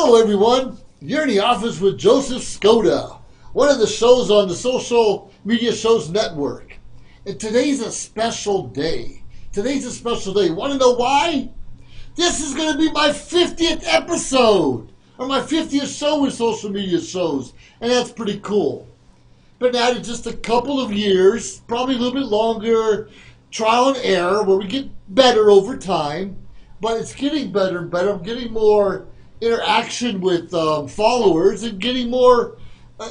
Hello, everyone. You're in the office with Joseph Skoda, one of the shows on the Social Media Shows Network. And today's a special day. Want to know why? This is going to be my 50th episode, or my 50th show with Social Media Shows. And that's pretty cool. Been at it just a couple of years, probably a little bit longer, trial and error, where we get better over time. But it's getting better and better. I'm getting more interaction with followers and getting more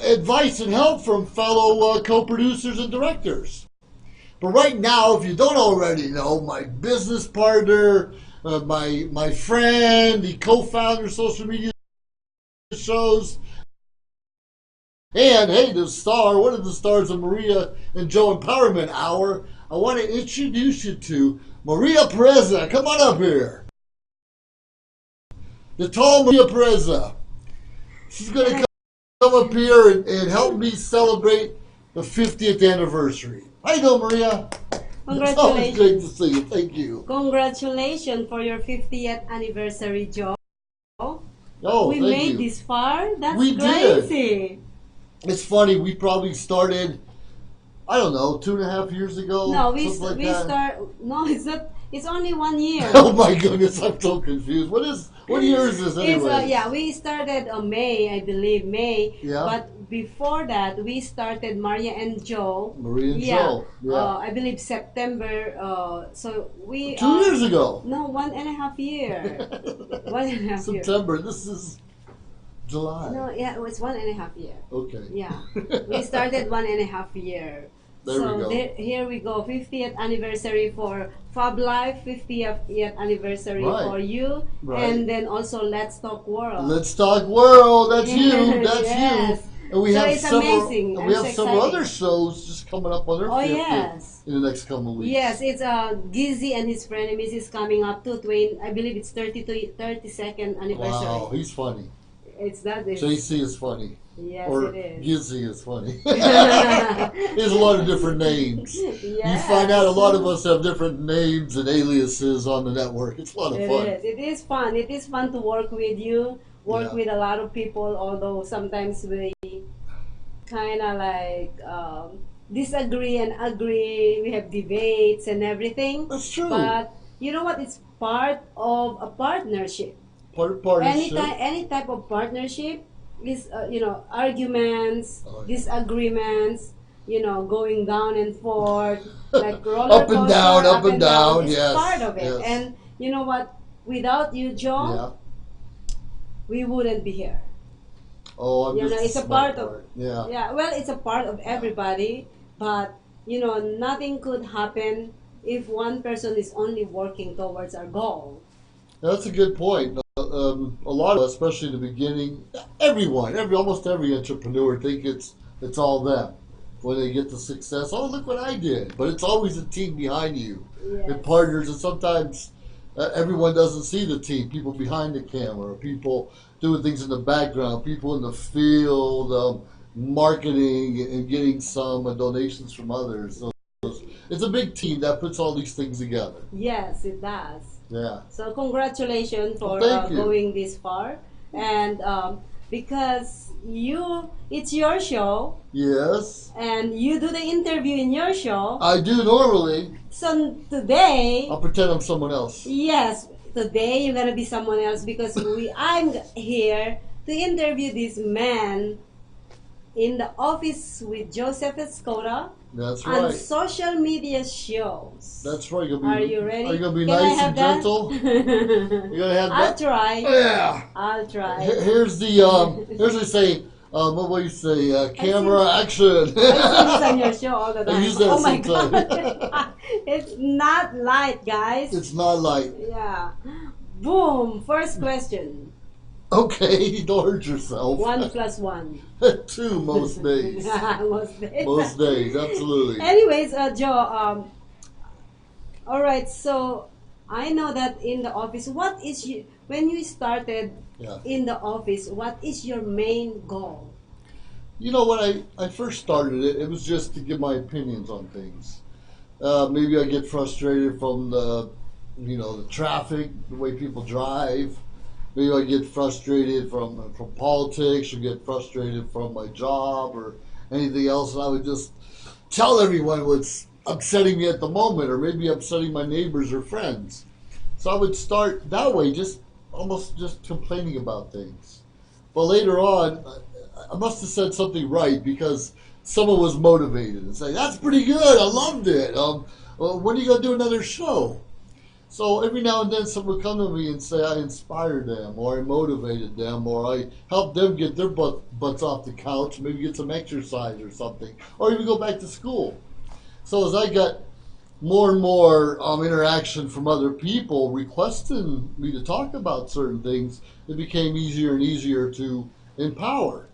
advice and help from fellow co-producers and directors. But right now, if you don't already know, my business partner, my friend, the co-founder of Social Media Shows, and hey, the star, one of the stars of Maria and Joe Empowerment Hour, I want to introduce you to Maria Pereza. Come on up here. The tall Maria Pereza. She's going to come up here and help me celebrate the 50th anniversary. How you doing, Maria? Congratulations. It's always great to see you. Thank you. Congratulations for your 50th anniversary, Joe. Oh, we thank made you. this far? That's We crazy. It's funny, we probably started, I don't know, 2.5 years ago? No, we that. no, it's not. It's only 1 year. Oh my goodness, I'm so confused. What year is this anyway? It's, we started May, I believe, May. Yeah. But before that, we started Maria and Joe. Maria and Joe. Yeah. I believe September. So we 2 years ago. No, 1.5 year. 1.5 year. September. This is July. No, yeah, it was 1.5 year. Okay. Yeah, we started 1.5 year. There we go. Here we go, 50th anniversary for Fab Life, 50th anniversary for you, and then also Let's Talk World. Let's Talk World. That's you. That's yes. you. And we have it's several. amazing. And we have several other shows just coming up on their 50th in the next couple of weeks. Yes, it's Gizzy and his frenemies is coming up to I believe it's 32nd anniversary. Wow, he's funny. It's that. JC is funny. Yes, or it is. Gizzy is funny. There's a lot of different names. Yes. You find out a lot of us have different names and aliases on the network. It's a lot of fun. It is fun. It is fun to work with you, with a lot of people, although sometimes we kind of like disagree and agree. We have debates and everything. That's true. But you know what? It's part of a partnership. Partnership. Any type of partnership is, arguments, disagreements, going down and forth, like roller up and down, up and down. It's Yes, part of it. yes. And you know what? Without you, Joe, we wouldn't be here. Oh, I'm just it's a part of. Yeah. Yeah. Well, it's a part of everybody, but nothing could happen if one person is only working towards our goal. That's a good point. A lot of us, especially in the beginning, almost every entrepreneur think it's all them. When they get the success, oh, look what I did. But it's always a team behind you, and partners, and sometimes everyone doesn't see the team. People behind the camera, people doing things in the background, people in the field, marketing and getting some donations from others. So it's a big team that puts all these things together. Yes, it does. Yeah. So congratulations for going this far, and because it's your show. Yes. And you do the interview in your show. I do normally. So today, I'll pretend I'm someone else. Yes, today you're gonna be someone else because I'm here to interview this man in the office with Joseph Skoda. That's right. On social media shows. That's right. Are you ready? Are you gonna be Can nice and gentle? You're gonna have I'll try. Yeah. I'll try. Here's they say. What will you say? Camera action. I see this on your show all the time. I use that my sometimes. God. It's not light, guys. It's not light. Yeah. Boom. First question. Okay, don't hurt yourself. 1 + 1. 2 most days. Most days. Most days, absolutely. Anyways, Joe, all right, so I know that in the office, when you started in the office, what is your main goal? When I first started it was just to give my opinions on things. Maybe I get frustrated from the traffic, the way people drive. maybe I get frustrated from politics, or get frustrated from my job or anything else, and I would just tell everyone what's upsetting me at the moment, or maybe upsetting my neighbors or friends. So I would start that way, just almost just complaining about things. But later on, I must have said something right, because someone was motivated and say, "That's pretty good. I loved it. Well, when are you gonna do another show?" So every now and then someone would come to me and say I inspired them, or I motivated them, or I helped them get their butts off the couch, maybe get some exercise or something, or even go back to school. So as I got more and more interaction from other people requesting me to talk about certain things, it became easier and easier to empower.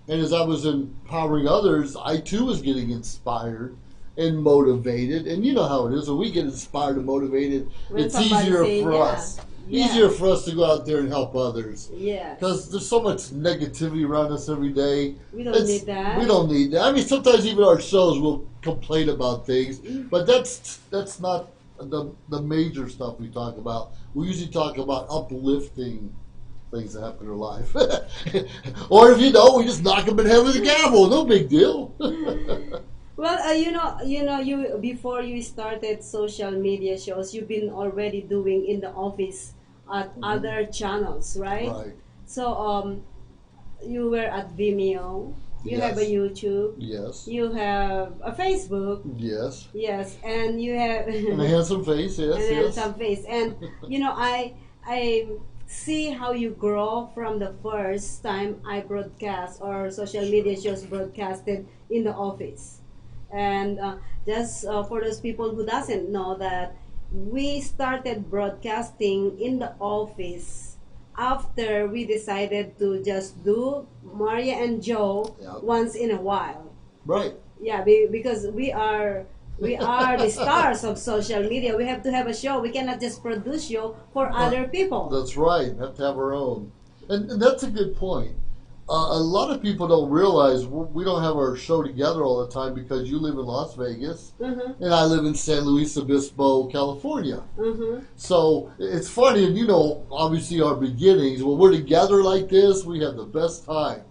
And as I was empowering others, I too was getting inspired and motivated. And you know how it is, when we get inspired and motivated, When it's somebody easier say, for yeah, us. yeah. Easier for us to go out there and help others. Yes. Because there's so much negativity around us every day. We don't need that. We don't need that. I mean, sometimes even our shows will complain about things, but that's not the major stuff we talk about. We usually talk about uplifting things that happen in our life. Or if you don't, we just knock them in the head with a gavel. No big deal. Well, you before you started social media shows, you've been already doing in the office at other channels, right? Right. So you were at Vimeo. You have a Yes. YouTube. Yes. You have a Facebook. Yes. Yes, and you have And a handsome face. Yes. and Yes. some face. And I see how you grow from the first time I broadcast or social media shows broadcasted in the office. And just for those people who doesn't know that we started broadcasting in the office after we decided to just do Maria and Joe Yep. once in a while. Right. Yeah, because we are the stars of social media. We have to have a show. We cannot just produce show for other people. That's right. We have to have our own. And that's a good point. A lot of people don't realize we don't have our show together all the time, because you live in Las Vegas Mm-hmm. and I live in San Luis Obispo, California. Mm-hmm. So it's funny, and obviously our beginnings, when we're together like this, we have the best time.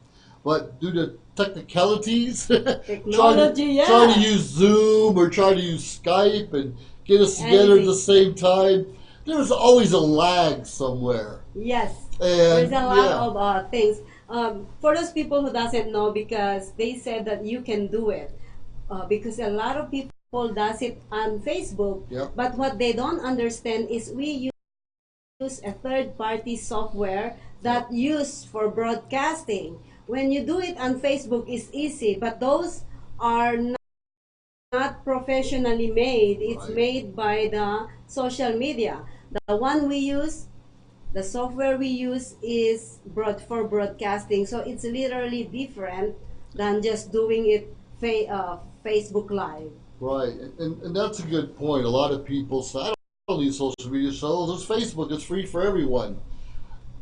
But due to technicalities, Technology, trying to yeah. use Zoom or trying to use Skype and get us together at the same time, there's always a lag somewhere. Yes, And there's a lot of things. For those people who doesn't know, because they said that you can do it, because a lot of people does it on Facebook. Yep. But what they don't understand is we use a third-party software that used for broadcasting. When you do it on Facebook, it's easy, but those are not professionally made. It's Right. made by the social media. The one we use, the software we use is for broadcasting, so it's literally different than just doing it Facebook Live. Right, and that's a good point. A lot of people say, I don't need social media shows. It's Facebook. It's free for everyone.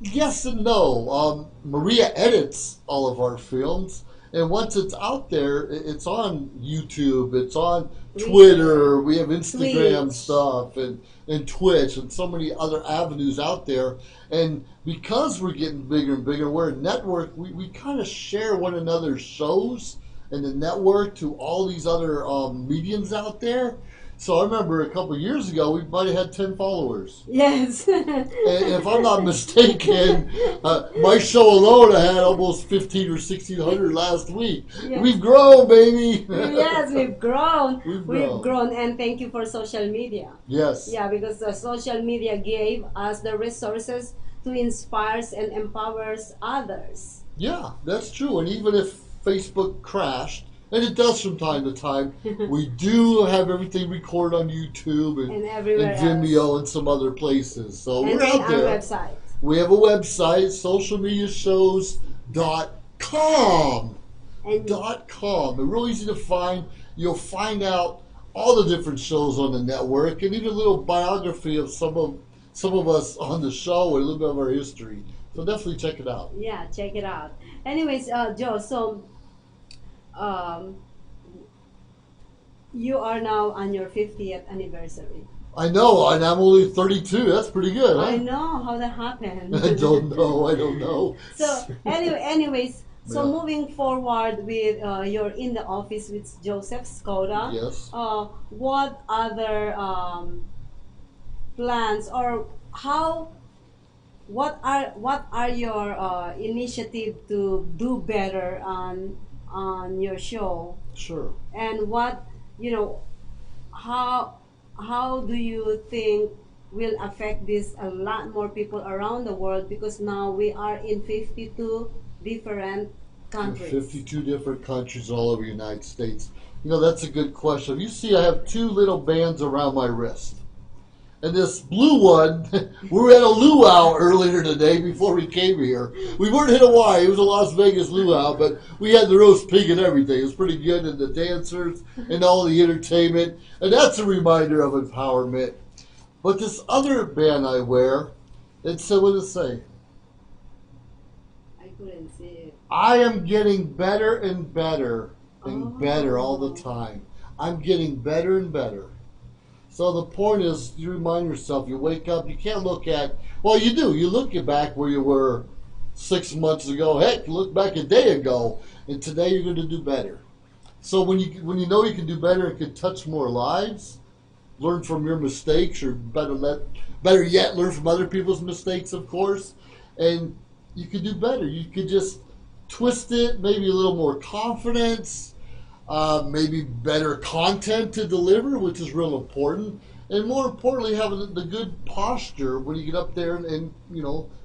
Yes and no. Maria edits all of our films, and once it's out there, it's on YouTube, it's on Twitter, we have Instagram Twitch. stuff, and Twitch, and so many other avenues out there. And because we're getting bigger and bigger, we're a network, we kind of share one another's shows and the network to all these other mediums out there. So I remember a couple of years ago, we might have had 10 followers. Yes. And if I'm not mistaken, my show alone, I had almost 15 or 1600 last week. Yes. We've grown, baby. Yes, we've grown. We've We've grown. grown, and thank you for social media. Yes. Yeah, because the social media gave us the resources to inspire and empowers others. Yeah, that's true. And even if Facebook crashed, and it does from time to time, we do have everything recorded on YouTube And everywhere and Vimeo else. and some other places. So And we're in out our there. website. We have a website, socialmediashows.com. And .com. They're real easy to find. You'll find out all the different shows on the network, and even a little biography of some of us on the show, and a little bit of our history. So definitely check it out. yeah, check it out. Anyways, Joe, so you are now on your 50th anniversary. I know, and I'm only 32. That's pretty good, huh? I know how that happened. I don't know. I don't know. So anyways, so Yeah. moving forward with you're in the office with Joseph Skoda. Yes. What other plans or how? What are your initiative to do better on your show? Sure. And what you know how how do you think will affect this a lot more people around the world because now we are in 52 different countries. 52 different countries all over the United States. You know, that's a good question. You see, I have two little bands around my wrist. And this blue one, we were at a luau earlier today before we came here. We weren't in Hawaii, it was a Las Vegas luau, but we had the roast pig and everything. It was pretty good, and the dancers and all the entertainment. And that's a reminder of empowerment. But this other band I wear, what does it say? I couldn't see it. I am getting better and better and Oh. better all the time. I'm getting better and better. So the point is, you remind yourself, you wake up, you can't look at, well, you do. You look back where you were 6 months ago. Heck, you look back a day ago, and today you're going to do better. So when you know you can do better and can touch more lives, learn from your mistakes, or better yet, learn from other people's mistakes, of course, and you can do better. You could just twist it, maybe a little more confidence, maybe better content to deliver, which is real important, and more importantly, having the good posture when you get up there and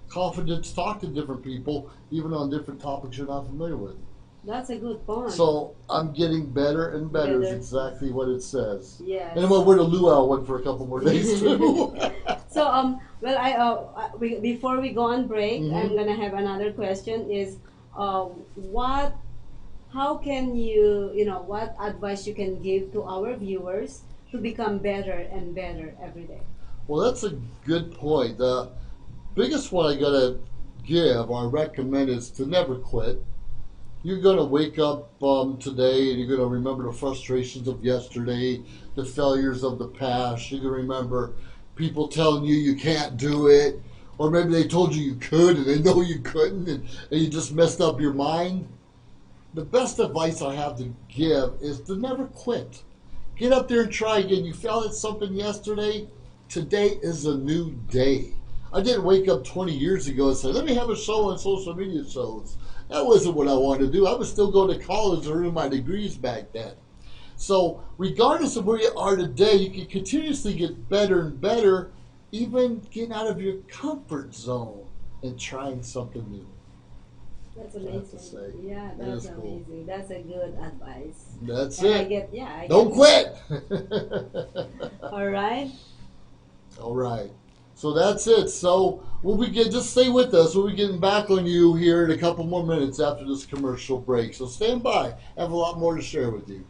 confidence, talk to different people, even on different topics you're not familiar with. That's a good point. So I'm getting better and better is Better. exactly what it says. Yes. And I'm gonna wear the luau one for a couple more days too. So well, before we go on break, Mhm. I'm gonna have another question. Is how can what advice you can give to our viewers to become better and better every day? Well, that's a good point. The biggest one I gotta give or recommend is to never quit. You're gonna wake up today and you're gonna remember the frustrations of yesterday, the failures of the past. You're gonna remember people telling you you can't do it, or maybe they told you you could and they know you couldn't, and you just messed up your mind. The best advice I have to give is to never quit. Get up there and try again. You failed at something yesterday. Today is a new day. I didn't wake up 20 years ago and say, let me have a show on social media shows. That wasn't what I wanted to do. I was still going to college and earning my degrees back then. So regardless of where you are today, you can continuously get better and better, even getting out of your comfort zone and trying something new. That's I have to say. amazing. Yeah, That that's is cool. amazing. That's a good advice. That's And it. I Don't get quit. All right. All right. So that's it. So just stay with us. We'll be getting back on you here in a couple more minutes after this commercial break. So stand by. I have a lot more to share with you.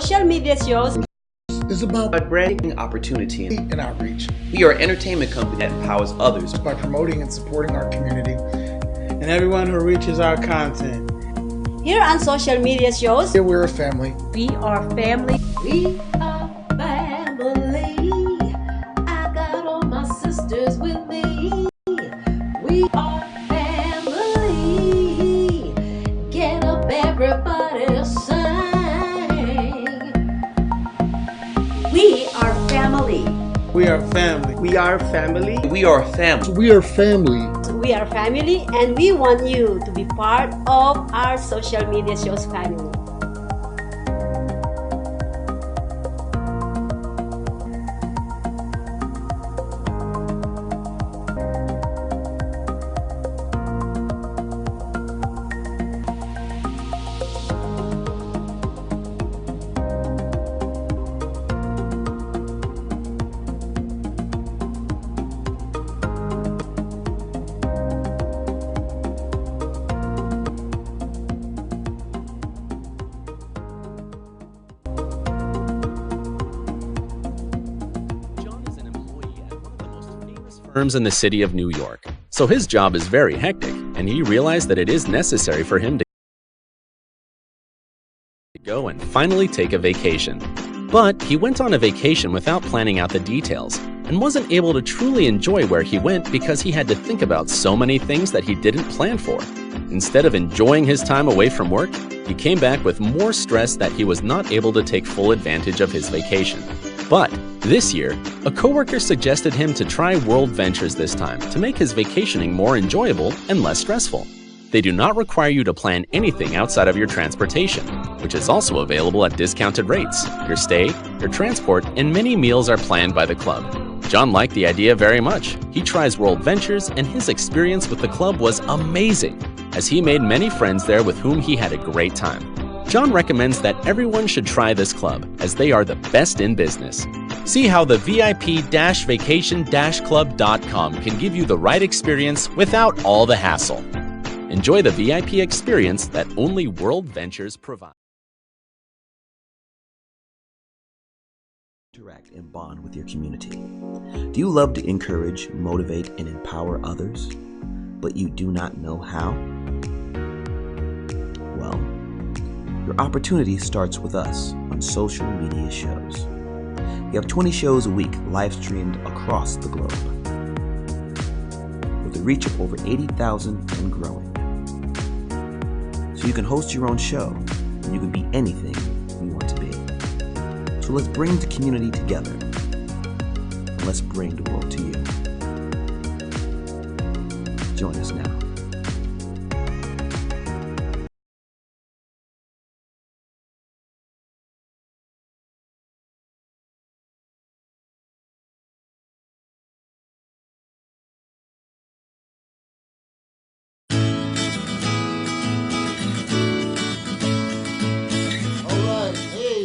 social media shows is about a branding opportunity and outreach. We are an entertainment company that empowers others by promoting and supporting our community and everyone who reaches our content. Here on social media shows, here we're a family. We are family. We are family. I got all my sisters with me. We are family. Get up, everybody, sing. We are family. We are family. We are family. We are family. We are family. We are family, and we want you to be part of our social media shows family. Firms in the city of New York, so his job is very hectic, and he realized that it is necessary for him to go and finally take a vacation. But he went on a vacation without planning out the details, and wasn't able to truly enjoy where he went because he had to think about so many things that he didn't plan for. Instead of enjoying his time away from work, he came back with more stress that he was not able to take full advantage of his vacation. But this year, a coworker suggested him to try World Ventures this time to make his vacationing more enjoyable and less stressful. They do not require you to plan anything outside of your transportation, which is also available at discounted rates. Your stay, your transport, and many meals are planned by the club. John liked the idea very much. He tries World Ventures, and his experience with the club was amazing, as he made many friends there with whom he had a great time. John recommends that everyone should try this club, as they are the best in business. See how the VIP-vacation-club.com can give you the right experience without all the hassle. Enjoy the VIP experience that only World Ventures provides. Interact and bond with your community. Do you love to encourage, motivate, and empower others, but you do not know how? Well, your opportunity starts with us on social media shows. We have 20 shows a week live streamed across the globe, with a reach of over 80,000 and growing. So you can host your own show, and you can be anything you want to be. So let's bring the community together, and let's bring the world to you. Join us now.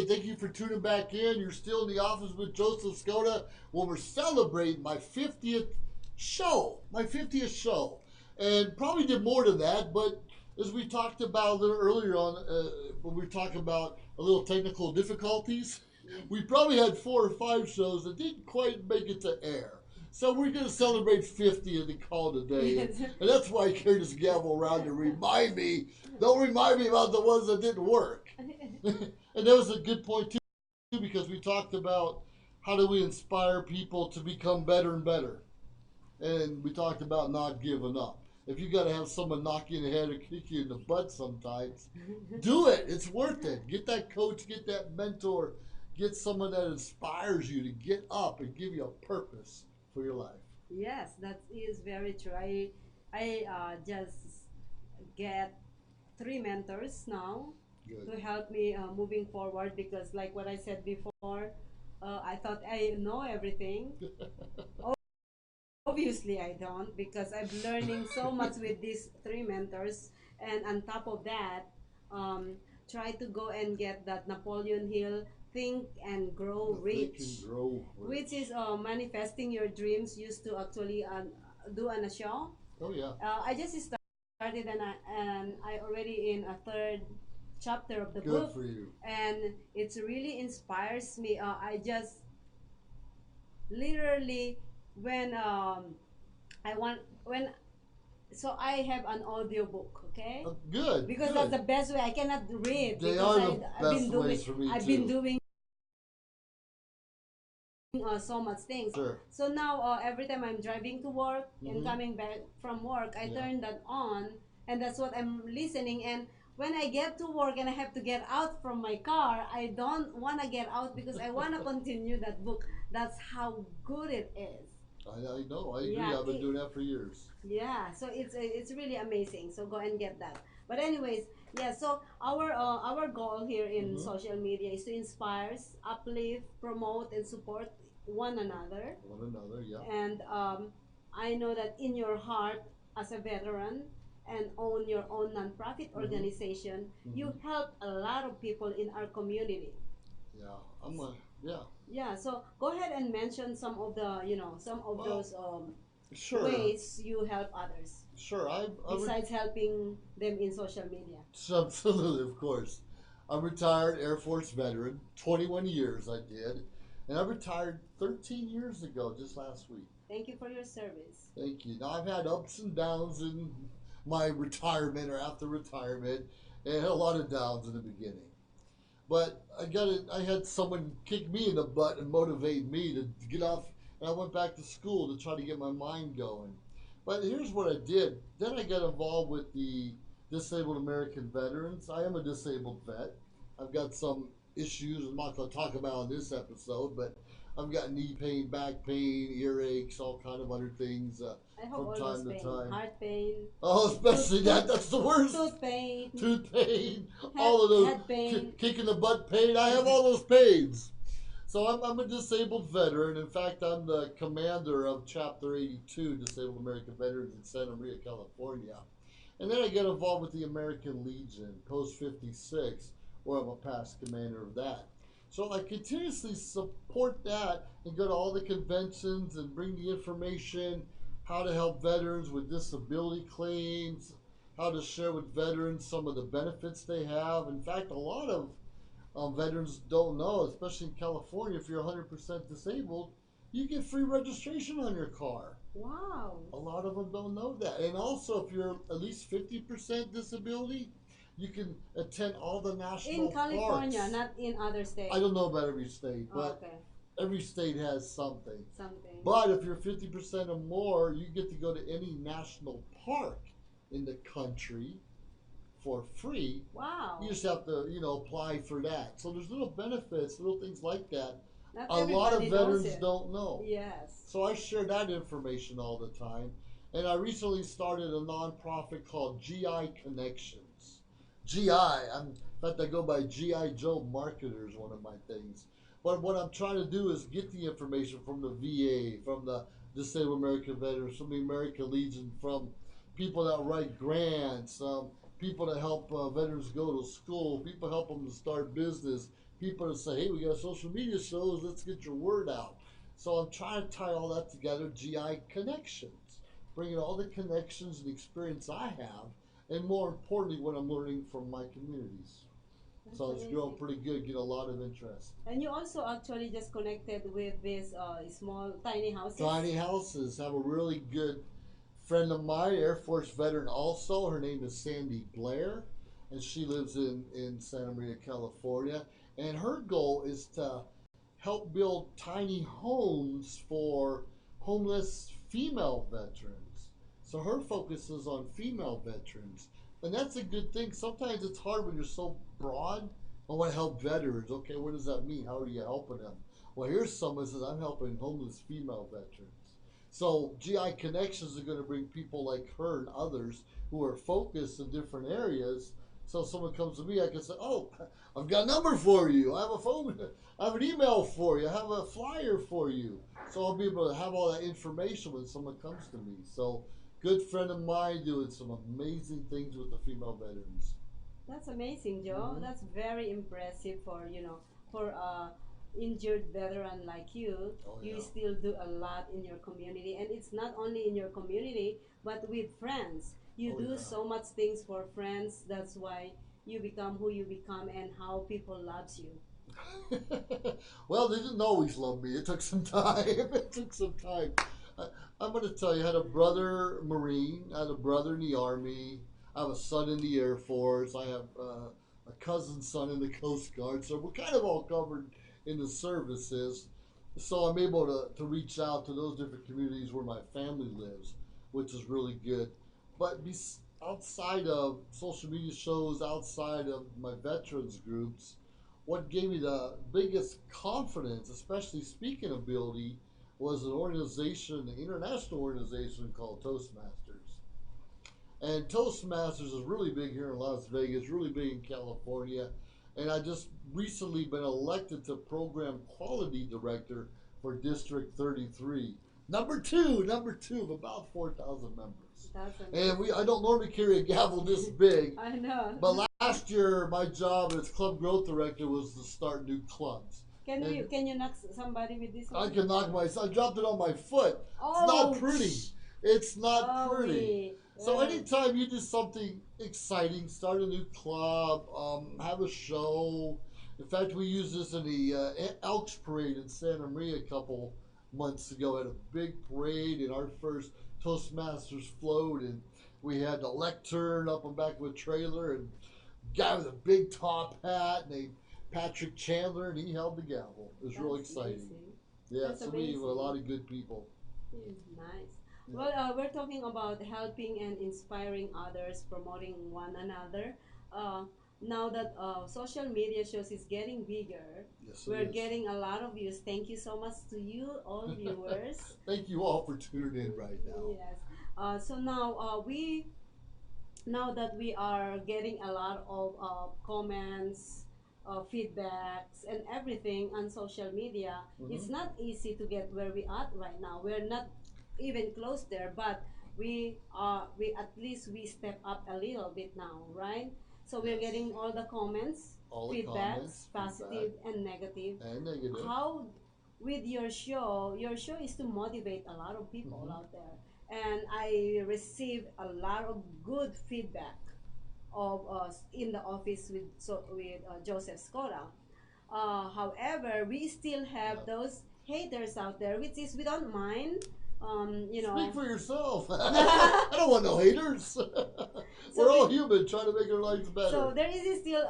Thank you for tuning back in. You're still in the office with Joseph Skoda. Well, we're celebrating my 50th show. And probably did more than that, but as we talked about a little earlier on, when we were talking about a little technical difficulties, we probably had 4 or 5 shows that didn't quite make it to air. So we're going to celebrate 50 and call it a day. And that's why I carry this gavel around to remind me. Don't remind me about the ones that didn't work. And that was a good point too, because we talked about how do we inspire people to become better and better. And we talked about not giving up. If you got to have someone knock you in the head or kick you in the butt sometimes, do it. It's worth it. Get that coach, get that mentor, get someone that inspires you to get up and give you a purpose for your life. Yes, that is very true. I just get 3 mentors now. Good. To help me moving forward, because like what I said before, I thought I know everything. Obviously I don't, because I'm learning so much with these 3 mentors, and on top of that, try to go and get that Napoleon Hill Think and Grow Rich, which is manifesting your dreams. Used to actually do on a show. Oh yeah. I just started, and I already in a third chapter of the Good book, for you. and it really inspires me. I just literally when I want when so I have an audio book, okay? Good. Because good. that's the best way. I cannot read They because are the I've been best doing ways for me I've too. been doing so much things. Sure. So now every time I'm driving to work and Mhm. coming back from work, I Yeah. turn that on, and that's what I'm listening. And when I get to work and I have to get out from my car, I don't want to get out because I want to continue that book. That's how good it is. I know. I agree. Yeah, I've been doing that for years. yeah, so it's really amazing. So go and get that. But anyways, yeah. So our goal here in Mhm. social media is to inspire, uplift, promote, and support one another. One another. Yeah. And I know that in your heart, as a veteran and own your own nonprofit Mhm. organization, you Mhm. help a lot of people in our community. Yeah. I'm a. Yeah. Yeah. So go ahead and mention some of the some of Well, those sure. ways you help others Sure. I besides helping them in social media. Absolutely, of course. I'm retired Air Force veteran. 21 years I did, and I retired 13 years ago, just last week. Thank you for your service. Thank you. Now I've had ups and downs in my retirement or after retirement, and a lot of downs in the beginning. But I had someone kick me in the butt and motivate me to get off. And I went back to school to try to get my mind going. But here's what I did. Then I got involved with the Disabled American Veterans. I am a disabled vet. I've got some issues I'm not going to talk about on this episode, but I've got knee pain, back pain, earaches, all kind of other things I have from all time those to pain, time. heart pain, Oh, especially that's the worst. tooth pain, Tooth pain, all of those head pain. kicking the butt pain. I have all those pains. So I'm a disabled veteran. In fact, I'm the commander of Chapter 82, Disabled American Veterans in Santa Maria, California. And then I get involved with the American Legion, Post 56, where I'm a past commander of that. So I continuously support that and go to all the conventions and bring the information, how to help veterans with disability claims, how to share with veterans some of the benefits they have. In fact, a lot of veterans don't know, especially in California, if you're 100% disabled, you get free registration on your car. Wow. A lot of them don't know that. And also, if you're at least 50% disability, you can attend all the national In California, parks. not in other states. I don't know about every state, but okay. every state has something. Something. But if you're 50% or more, you get to go to any national park in the country for free. Wow. You just have to, apply for that. So there's little benefits, little things like that. Not A lot of everybody knows veterans it. don't know. Yes. So I share that information all the time. And I recently started a nonprofit called GI Connections. In fact, I go by GI Joe Marketer is one of my things. But what I'm trying to do is get the information from the VA, from the Disabled American Veterans, from the American Legion, from people that write grants, people that help veterans go to school, people help them to start business, people that say, hey, we got social media shows, let's get your word out. So I'm trying to tie all that together, GI Connections, bringing all the connections and experience I have, and more importantly, what I'm learning from my communities. That's So it's amazing. growing pretty good, get a lot of interest. And you also actually just connected with this small tiny houses. Tiny houses have a really good friend of mine, Air Force veteran also. Her name is Sandy Blair, and she lives in Santa Maria, California. And her goal is to help build tiny homes for homeless female veterans. So her focus is on female veterans. And that's a good thing. Sometimes it's hard when you're so broad. I want to help veterans. Okay, what does that mean? How are you helping them? Well, here's someone who says, I'm helping homeless female veterans. So GI Connections are going to bring people like her and others who are focused in different areas. So if someone comes to me, I can say, oh, I've got a number for you. I have a phone, I have an email for you. I have a flyer for you. So I'll be able to have all that information when someone comes to me. So good friend of mine doing some amazing things with the female veterans. That's amazing, Joe. Mhm. That's very impressive for injured veteran like you. Oh, You yeah. still do a lot in your community, and it's not only in your community but with friends. You Oh, do yeah. so much things for friends. That's why you become who you become and how people loves you? Well, they didn't always love me. It took some time. It took some time. I, I'm going to tell you, I had a brother Marine, I had a brother in the Army, I have a son in the Air Force, I have a cousin son in the Coast Guard. So we're kind of all covered in the services. So I'm able to reach out to those different communities where my family lives, which is really good. But outside of social media shows, outside of my veterans groups, what gave me the biggest confidence, especially speaking ability, was an organization, an international organization called Toastmasters. And Toastmasters is really big here in Las Vegas, really big in California. And I just recently been elected to program quality director for District 33. Number two of about 4,000 members. That's amazing. And I don't normally carry a gavel this big. I know. But last year, my job as club growth director was to start new clubs. Can you knock somebody with this one? I can knock myself. I dropped it on my foot. Oh, it's not pretty. It's not pretty. So yeah. anytime you do something exciting, start a new club, have a show. In fact, we used this in the Elks Parade in Santa Maria a couple months ago. Had a big parade in our first Toastmasters float, and we had the lectern up and back of a trailer, and a guy with a big top hat named Patrick Chandler, and he held the gavel. It was real exciting. Amazing. Yeah, That's so we have a amazing. lot of good people. Nice. Yeah. Well, we're talking about helping and inspiring others, promoting one another. Now that social media shows is getting bigger, Yes, it we're is. getting a lot of views. Thank you so much to you, all viewers. Thank you all for tuning in right now. Yes. So now that we are getting a lot of comments, feedbacks, and everything on social media, it's not easy to get where we are right now. We're not even close there, but we at least we step up a little bit now, right? So we're Yes. getting all the comments, All the feedbacks, comments, positive and negative. and negative. How with your show is to motivate a lot of people out there, and I received a lot of good feedback of us in the office with Joseph Scola. However, we still have those haters out there, which is we don't mind. Speak for yourself. I don't want no haters. We're all human trying to make our lives better. So there is still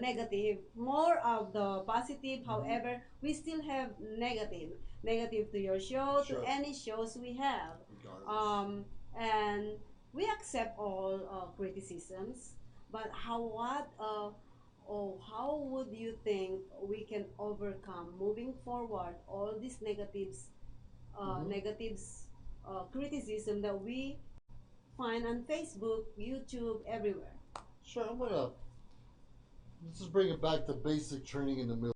negative, more of the positive. However, we still have negative to your show, Sure. to any shows we have. Regardless. And we accept all criticisms. But how would you think we can overcome moving forward all these negatives, criticism that we find on Facebook, YouTube, everywhere? Sure, let's just bring it back to basic training in the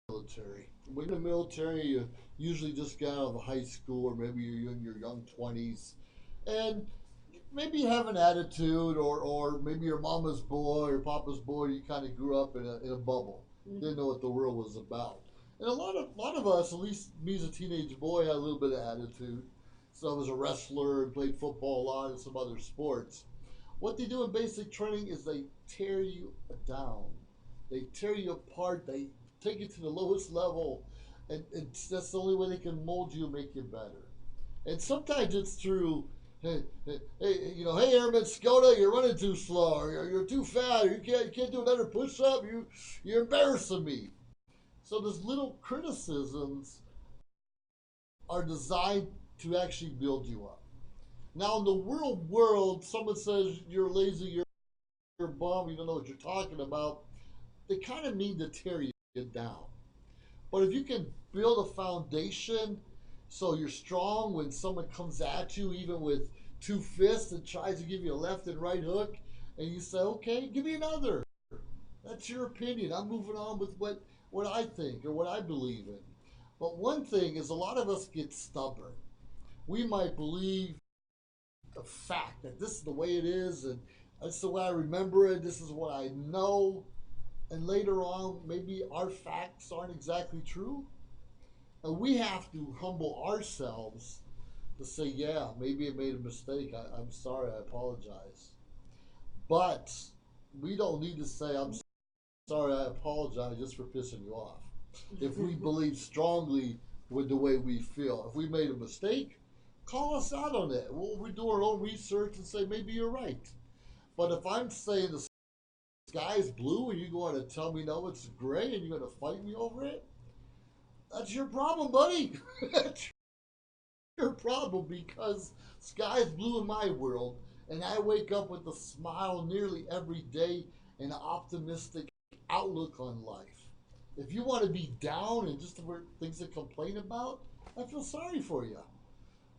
military. When in the military, you usually just got out of high school, or maybe you're in your young 20s, and maybe you have an attitude, or maybe your mama's boy or papa's boy. You kind of grew up in a bubble, didn't know what the world was about. And a lot of us, at least me as a teenage boy, had a little bit of attitude. So I was a wrestler and played football a lot and some other sports. What they do in basic training is they tear you down. They tear you apart. They take you to the lowest level, and that's the only way they can mold you and make you better. And sometimes it's through, hey, Airman Skoda, you're running too slow, or you're too fat, or you can't do another push-up. You're embarrassing me. So those little criticisms are designed to actually build you up. Now in the real world, someone says you're lazy, you're a bum, you don't know what you're talking about. They kind of mean to tear you down. But if you can build a foundation so you're strong when someone comes at you, even with two fists and tries to give you a left and right hook, and you say, okay, give me another. That's your opinion. I'm moving on with what I think or what I believe in. But one thing is, a lot of us get stubborn. We might believe a fact that this is the way it is, and that's the way I remember it, this is what I know, and later on maybe our facts aren't exactly true. And we have to humble ourselves to say, yeah, maybe I made a mistake, I'm sorry, I apologize. But we don't need to say, I'm sorry, I apologize just for pissing you off. If we believe strongly with the way we feel, if we made a mistake, call us out on it. We'll do our own research and say, maybe you're right. But if I'm saying the sky's blue and you're going to tell me, no, it's gray, and you're going to fight me over it, that's your problem, buddy. That's your problem, because sky's blue in my world, and I wake up with a smile nearly every day and an optimistic outlook on life. If you want to be down and just things to complain about, I feel sorry for you.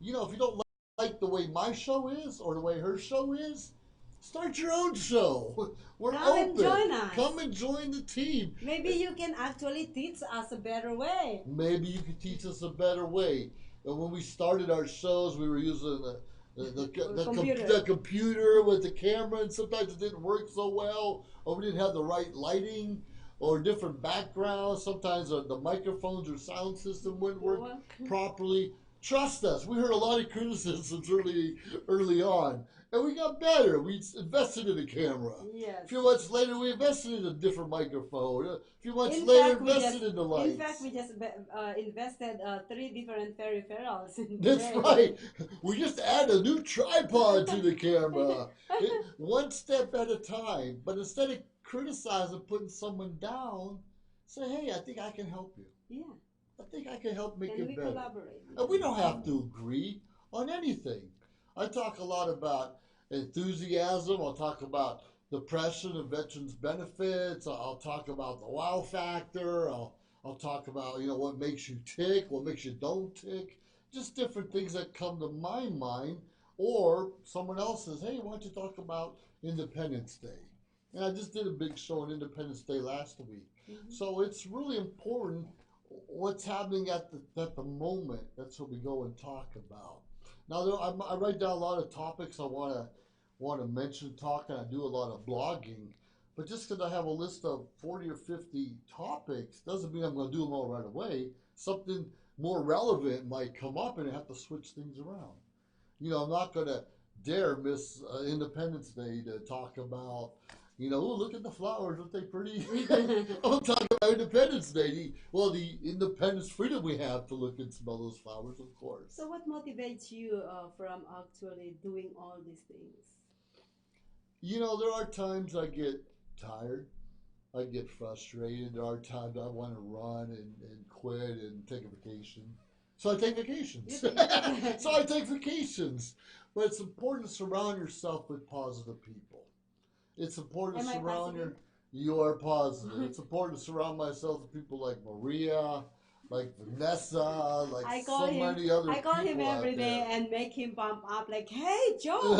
You know, if you don't like the way my show is or the way her show is, start your own show. We're Come open. and join us. Come and join the team. Maybe you can actually teach us a better way. Maybe you can teach us a better way. And when we started our shows, we were using the computer with the camera, and sometimes it didn't work so well, or we didn't have the right lighting, or different backgrounds. Sometimes the microphones or sound system wouldn't work properly. Trust us, we heard a lot of criticisms early on, and we got better. We invested in a camera. Yes. A few months later, we invested in a different microphone. A few months later, invested in the lights. In fact, we just invested 3 different peripherals. That's right. We just add a new tripod to the camera. One step at a time. But instead of criticizing, putting someone down, say, hey, I think I can help you. Yeah. I think I can help make Can it we better. collaborate? And we don't have to agree on anything. I talk a lot about enthusiasm. I'll talk about depression and veterans benefits. I'll talk about the wow factor. I'll talk about, what makes you tick, what makes you don't tick. Just different things that come to my mind. Or someone else says, hey, why don't you talk about Independence Day? And I just did a big show on Independence Day last week. Mm-hmm. So it's really important what's happening at the moment. That's what we go and talk about. Now, I write down a lot of topics I want to mention, talk, and I do a lot of blogging. But just because I have a list of 40 or 50 topics doesn't mean I'm going to do them all right away. Something more relevant might come up, and I have to switch things around. I'm not going to dare miss Independence Day to talk about, look at the flowers, aren't they pretty? I'm talking about Independence Day. The independence freedom we have to look and smell those flowers, of course. So what motivates you from actually doing all these things? There are times I get tired. I get frustrated. There are times I want to run and quit and take a vacation. So I take vacations. So I take vacations. But it's important to surround yourself with positive people. It's important to surround you are positive. It's important to surround myself with people like Maria, like Vanessa, like many other people. I call him every day and make him pump up like, hey, Joe,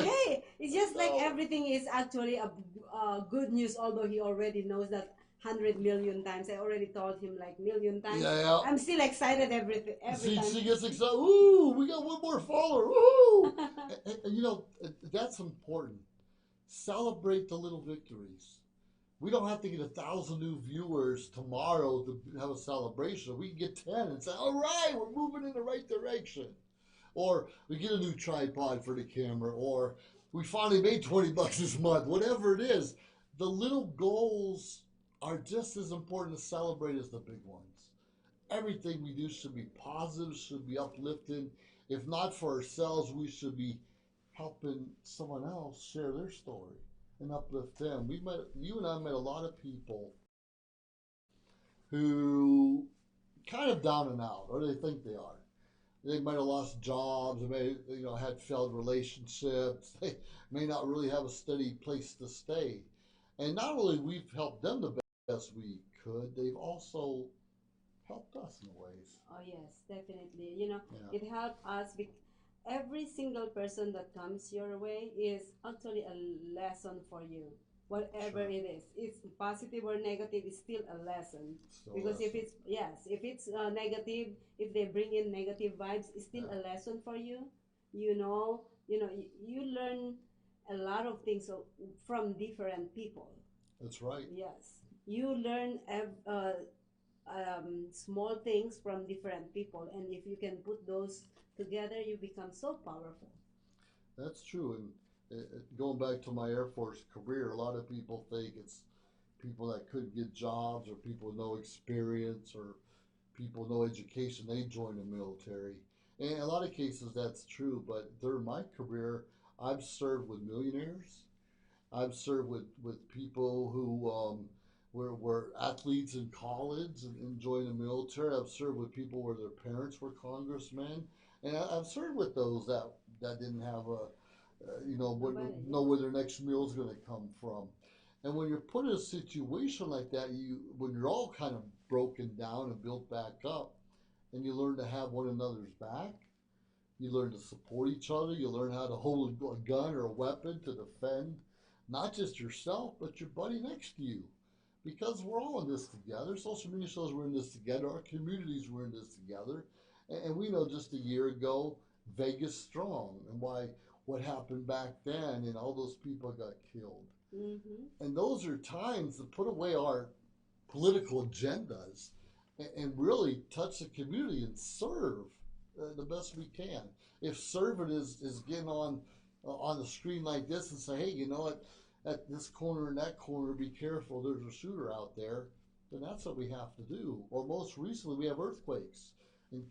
hey. It's just like everything is actually a good news, although he already knows that 100 million times. I already told him like million times. Yeah. I'm still excited every time. She gets excited. Ooh, we got one more follower. Ooh. and that's important. Celebrate the little victories. We don't have to get 1,000 new viewers tomorrow to have a celebration. We can get 10 and say, all right, we're moving in the right direction. Or we get a new tripod for the camera, or we finally made $20 this month, whatever it is. The little goals are just as important to celebrate as the big ones. Everything we do should be positive, should be uplifting. If not for ourselves, we should be helping someone else share their story and uplift them. You and I met a lot of people who kind of down and out, or they think they are. They might have lost jobs, they may had failed relationships, they may not really have a steady place to stay. And not only we've helped them the best we could, they've also helped us in ways. Oh yes, definitely. It helped us because every single person that comes your way is actually a lesson for you. Whatever it is, it's positive or negative, it's still a lesson. Because if it's negative, if they bring in negative vibes, it's still a lesson for you. You learn a lot of things from different people. That's right. Yes, you learn small things from different people, and if you can put those together, you become so powerful. That's true, going back to my Air Force career, a lot of people think it's people that couldn't get jobs or people with no experience or people with no education, they join the military. And in a lot of cases that's true, but during my career, I've served with millionaires. I've served with people who were athletes in college and joined the military. I've served with people where their parents were congressmen. And I've served with those that didn't have know where their next meal is going to come from. And when you're put in a situation like that, when you're all kind of broken down and built back up, and you learn to have one another's back, you learn to support each other, you learn how to hold a gun or a weapon to defend not just yourself, but your buddy next to you. Because we're all in this together. Social media shows we're in this together. Our communities were in this together. And we know just a year ago, Vegas strong, and what happened back then, and all those people got killed. Mm-hmm. And those are times to put away our political agendas and really touch the community and serve the best we can. If serving is getting on the screen like this and say, hey, you know what, at this corner and that corner, be careful, there's a shooter out there, then that's what we have to do. Or most recently, we have earthquakes in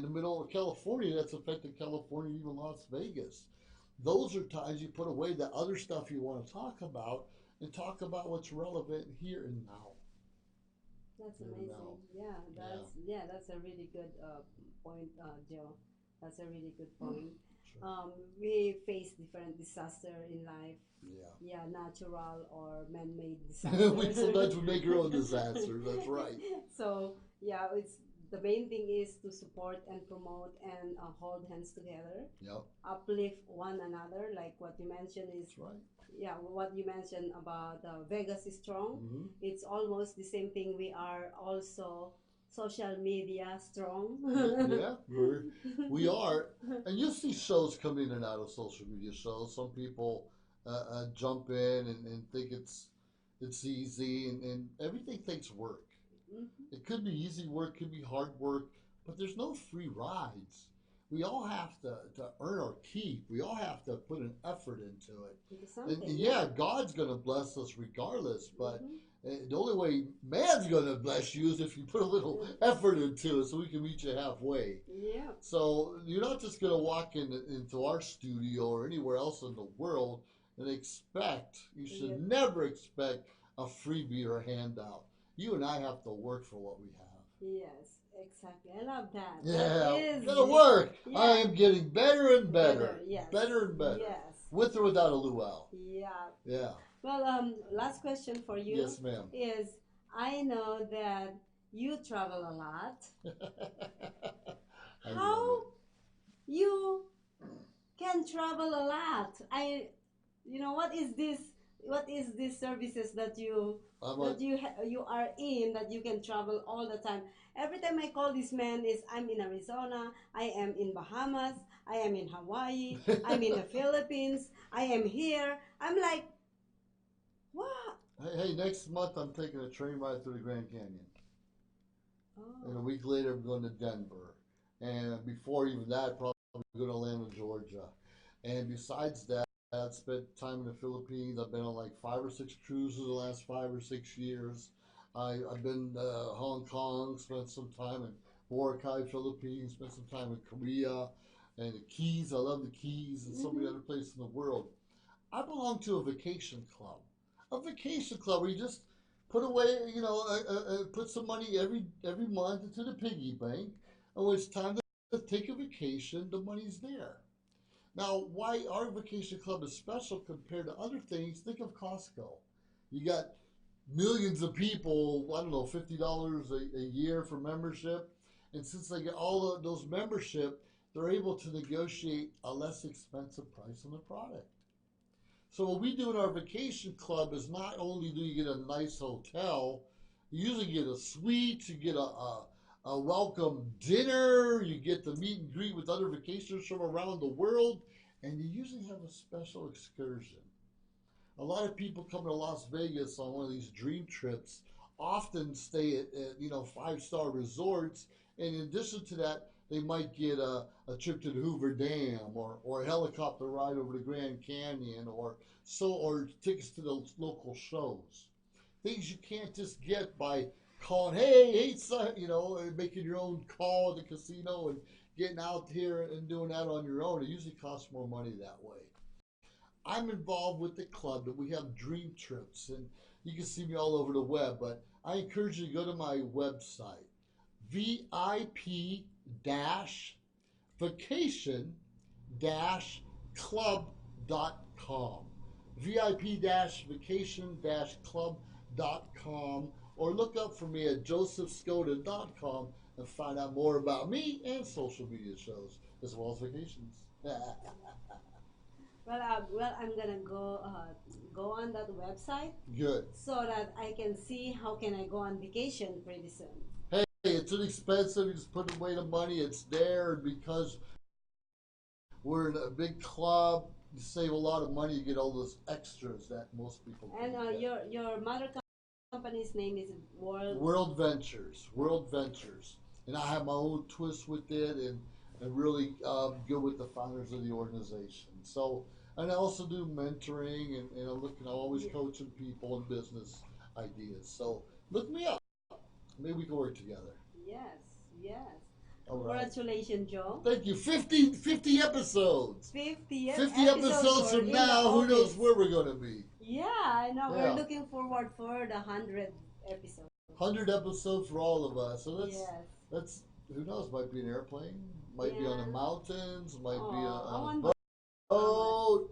the middle of California that's affected California, even Las Vegas. Those are times you put away the other stuff you want to talk about and talk about what's relevant here and now. That's amazing. Yeah, that's a really good point, Joe. That's a really good point. Sure. We face different disaster in life. Yeah, natural or man-made disasters. Sometimes we make our own disasters. That's right. So yeah, it's the main thing is to support and promote and hold hands together. Yep. Uplift one another, like what you mentioned is. That's right. Yeah, what you mentioned about Vegas is strong. Mm-hmm. It's almost the same thing. We are also social media strong. Yeah, we are. And you'll see shows come in and out of social media shows. Some people jump in and think it's easy, and everything takes work. Mm-hmm. It could be easy work, could be hard work, but there's no free rides. We all have to earn our keep. We all have to put an effort into it. And yeah, God's going to bless us regardless, but mm-hmm. The only way man's going to bless you is if you put a little effort into it so we can meet you halfway. Yeah. So you're not just going to walk into our studio or anywhere else in the world and you should never expect a freebie or a handout. You and I have to work for what we have. Yes, exactly. I love that. Yeah, gotta work. Yeah. I am getting better and better. Yes. Better and better. Yes. With or without a luau. Yeah. Yeah. Well, last question for you. Yes, ma'am. Is I know that you travel a lot. How you can travel a lot? What is this? What is these services that you are in that you can travel all the time? Every time I call this man I'm in Arizona, I am in Bahamas, I am in Hawaii, I'm in the Philippines, I am here. I'm like, what? Hey, next month I'm taking a train ride through the Grand Canyon. Oh. And a week later I'm going to Denver. And before even that, probably going to Atlanta, Georgia. And besides that, I've spent time in the Philippines. I've been on like 5 or 6 cruises the last 5 or 6 years. I've been to Hong Kong, spent some time in Boracay, Philippines, spent some time in Korea, and the Keys. I love the Keys and so many other places in the world. I belong to a vacation club. A vacation club where you just put away, put some money every month into the piggy bank, and when it's time to take a vacation, the money's there. Now, why our vacation club is special compared to other things, think of Costco. You got millions of people, I don't know, $50 a year for membership. And since they get all of those membership, they're able to negotiate a less expensive price on the product. So what we do in our vacation club is not only do you get a nice hotel, you usually get a suite, you get a welcome dinner, you get to meet and greet with other vacationers from around the world, and you usually have a special excursion. A lot of people come to Las Vegas on one of these dream trips, often stay at 5-star resorts, and in addition to that, they might get a trip to the Hoover Dam or a helicopter ride over the Grand Canyon or tickets to the local shows. Things you can't just get by calling, hey, son, and making your own call at the casino and getting out here and doing that on your own. It usually costs more money that way. I'm involved with the club that we have dream trips, and you can see me all over the web, but I encourage you to go to my website, VIP-vacation-club.com. VIP-vacation-club.com, or look up for me at josephscoda.com and find out more about me and social media shows, as well as vacations. Well, I'm gonna go on that website Good. so that I can see how can I go on vacation pretty soon. Hey, it's inexpensive. You just put away the money. It's there, and because we're in a big club, you save a lot of money. You get all those extras that most people And don't get. your mother company's name is World Ventures. World Ventures. And I have my own twist with it and really good with the founders of the organization. So, and I also do mentoring and I'm always coaching people in business ideas. So look me up. Maybe we can work together. Yes, yes. All right. Congratulations, Joe. Thank you. 50 episodes. 50 50 episodes from now, who knows where we're going to be. Yeah, I know. Yeah. We're looking forward for the 100 episode. 100 episodes for all of us. So Yes. that's who knows, might be an airplane, might be on the Yeah. mountains, might be I on a want boat. Oh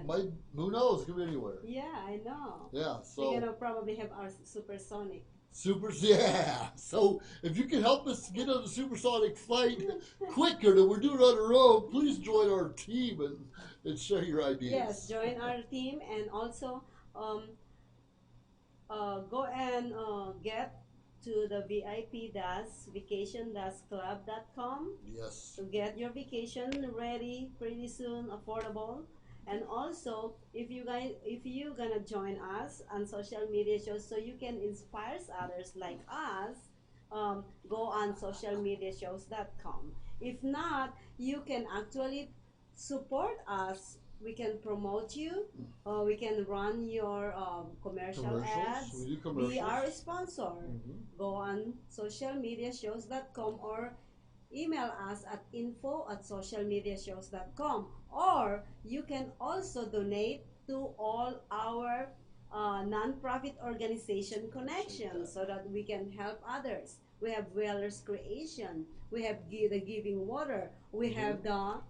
my God. Who knows? It could be anywhere. Yeah, I know. Yeah, so We're gonna probably have our supersonic. yeah. So if you can help us get on the supersonic flight quicker than we're doing on our own, please join our team and share your ideas. Yes, join our team and also go and get to the VIP-vacation-club.com Yes. to get your vacation ready pretty soon, affordable. And also, if you gonna join us on social media shows, so you can inspire others like us, go on socialmediashows.com. If not, you can actually support us. We can promote you. We can run your commercial Commercials. ads. We do commercials. Be our sponsor. Mhm. Go on socialmediashows.com or email us at info@socialmediashows.com, or you can also donate to all our non-profit organization connections so that we can help others. We have Wellers Creation, we have the Giving Water, we have the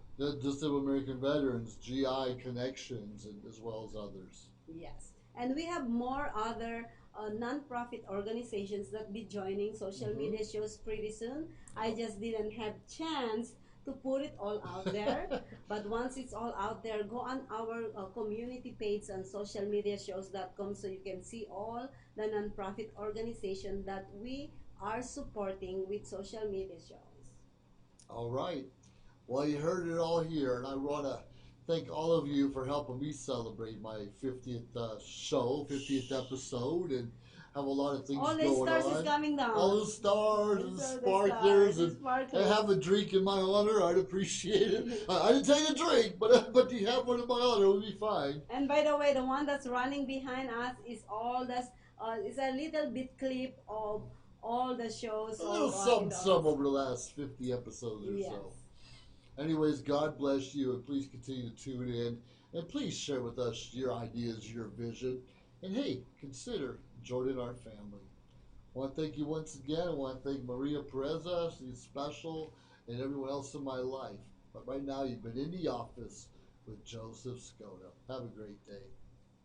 Disabled American Veterans, GI Connections, and as well as others. yes, and we have more other non-profit organizations that be joining social media shows pretty soon. I just didn't have chance to put it all out there, but once it's all out there, go on our community page on socialmediashows.com so you can see all the non-profit organization that we are supporting with social media shows. All right. Well, you heard it all here, and I want to thank all of you for helping me celebrate my 50th show, 50th episode, and have a lot of things All going the stars on. is coming down. All the stars and So the sparklers, stars, and sparklers. have a drink in my honor. I'd appreciate it. I didn't take a drink, but you have one in my honor, it would be fine. And by the way, the one that's running behind us is all this. It's a little bit clip of all the shows. A little something over the last 50 episodes or Yes. so. Anyways, God bless you, and please continue to tune in, and please share with us your ideas, your vision, and hey, consider joining our family. I want to thank you once again. I want to thank Maria Pereza, she's special, and everyone else in my life. But right now, you've been in the office with Joseph Skoda. Have a great day.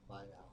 Bye now.